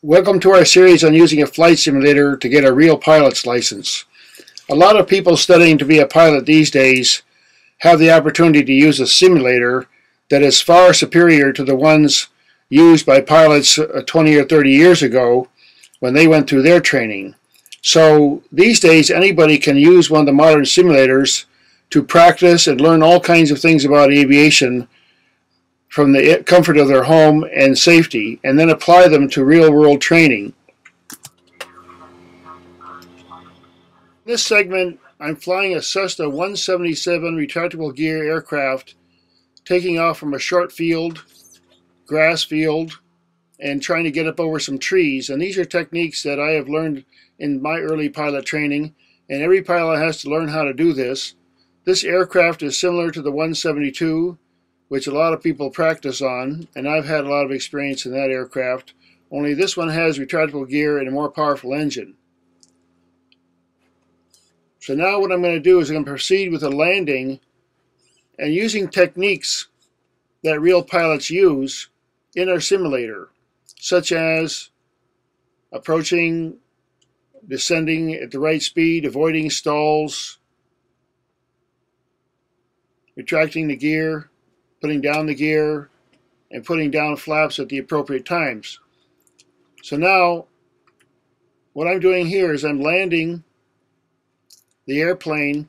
Welcome to our series on using a flight simulator to get a real pilot's license. A lot of people studying to be a pilot these days have the opportunity to use a simulator that is far superior to the ones used by pilots 20 or 30 years ago when they went through their training. So these days anybody can use one of the modern simulators to practice and learn all kinds of things about aviation from the comfort of their home and safety, and then apply them to real-world training. In this segment, I'm flying a Cessna 177 retractable gear aircraft, taking off from a short field, grass field, and trying to get up over some trees. And these are techniques that I have learned in my early pilot training, and every pilot has to learn how to do this. This aircraft is similar to the 172, which a lot of people practice on, and I've had a lot of experience in that aircraft, only this one has retractable gear and a more powerful engine. So now what I'm going to do is I'm going to proceed with a landing and using techniques that real pilots use in our simulator, such as approaching, descending at the right speed, avoiding stalls, retracting the gear, putting down the gear, and putting down flaps at the appropriate times. So now, what I'm doing here is I'm landing the airplane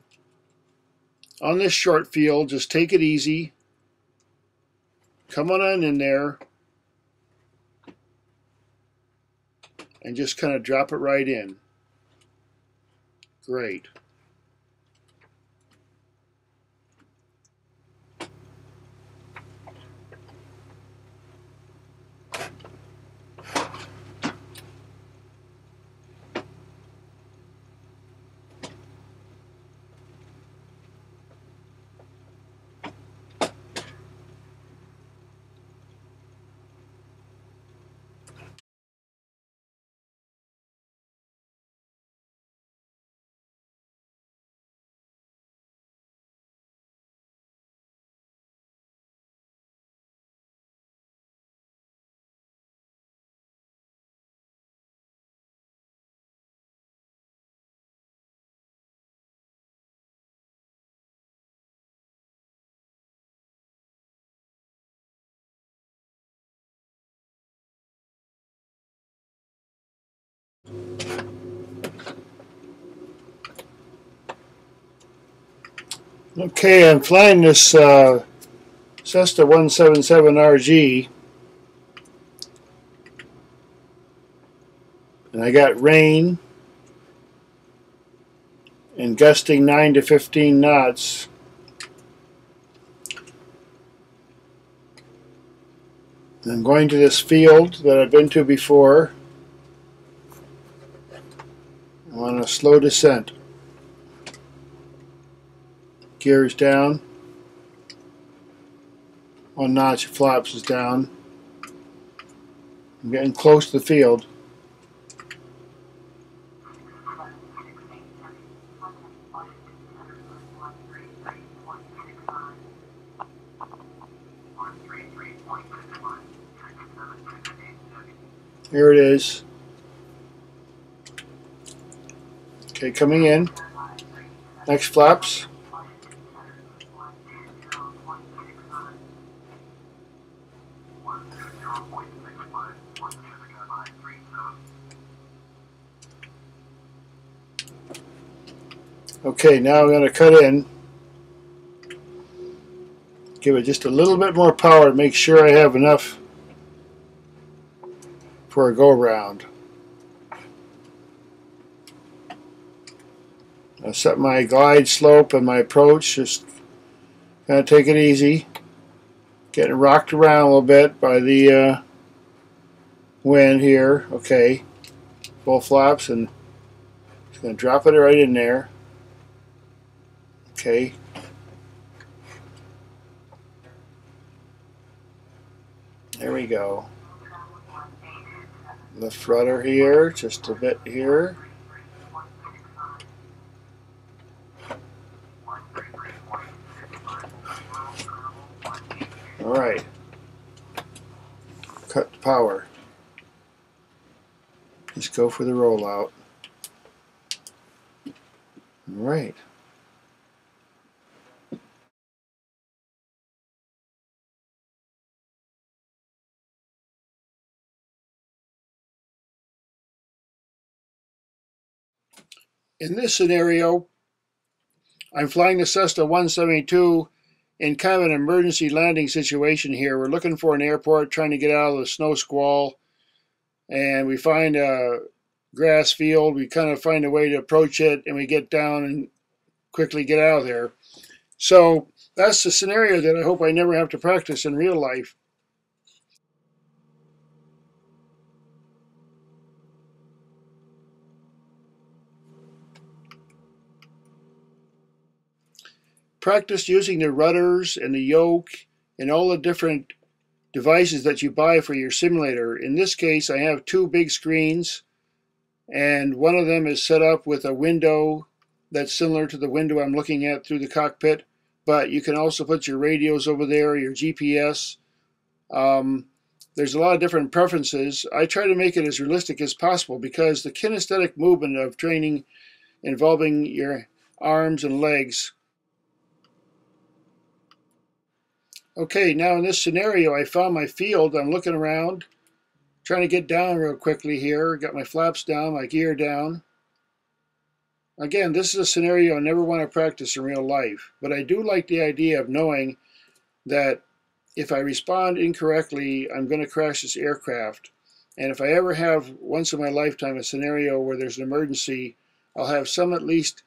on this short field. Just take it easy. Come on in there. And just kind of drop it right in. Great. Okay, I'm flying this Cessna 177 RG, and I got rain and gusting 9 to 15 knots. And I'm going to this field that I've been to before. I'm on a slow descent. Gears down. 1 notch of flaps is down. I'm getting close to the field. Here it is. Okay, coming in. Next flaps. Okay, now I'm going to cut in. Give it just a little bit more power to make sure I have enough for a go-round. I'll set my glide slope and my approach. Just kind of take it easy. Getting rocked around a little bit by the wind here. Okay, full flaps, and just going to drop it right in there. Okay. There we go. Lift rudder here, just a bit here. Alright. Cut the power. Just go for the rollout. All right. In this scenario, I'm flying the Cessna 172 in kind of an emergency landing situation here. We're looking for an airport, trying to get out of the snow squall, and we find a grass field. We kind of find a way to approach it, and we get down and quickly get out of there. So that's the scenario that I hope I never have to practice in real life. Practice using the rudders and the yoke and all the different devices that you buy for your simulator. In this case, I have two big screens, and one of them is set up with a window that's similar to the window I'm looking at through the cockpit, but you can also put your radios over there, your GPS. There's a lot of different preferences. I try to make it as realistic as possible because the kinesthetic movement of training involving your arms and legs. Okay, now in this scenario, I found my field. I'm looking around, trying to get down real quickly here. Got my flaps down, my gear down. Again, this is a scenario I never want to practice in real life, but I do like the idea of knowing that if I respond incorrectly, I'm going to crash this aircraft. And if I ever have, once in my lifetime, a scenario where there's an emergency, I'll have some at least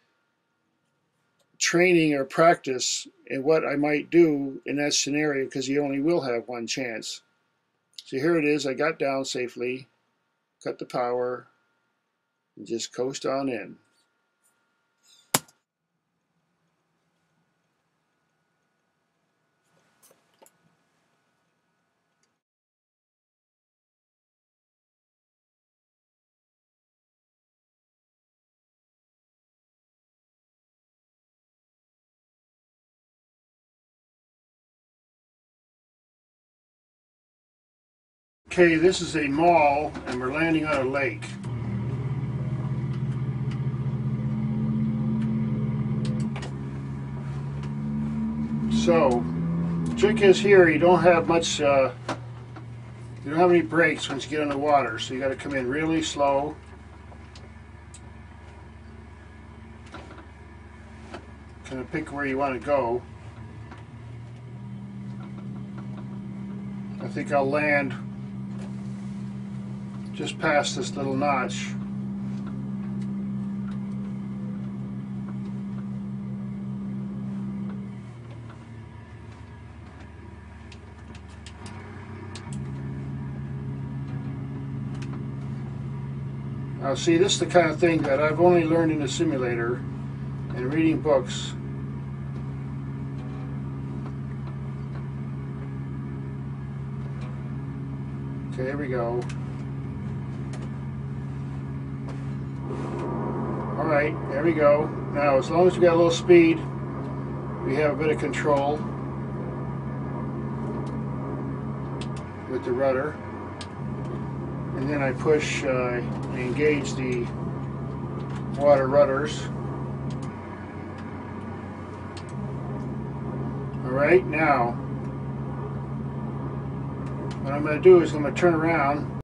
training or practice in what I might do in that scenario, because you only will have one chance. So here it is. I got down safely, cut the power, and just coast on in. Okay, this is a mall, and we're landing on a lake. So, the trick is here, you don't have much, you don't have any brakes once you get in the water, so you got to come in really slow. Kind of pick where you want to go. I think I'll land just past this little notch. Now see, this is the kind of thing that I've only learned in a simulator and reading books. Okay, here we go. Alright, there we go. Now, as long as we got a little speed, we have a bit of control with the rudder. And then I push, engage the water rudders. Alright, now, what I'm going to do is I'm going to turn around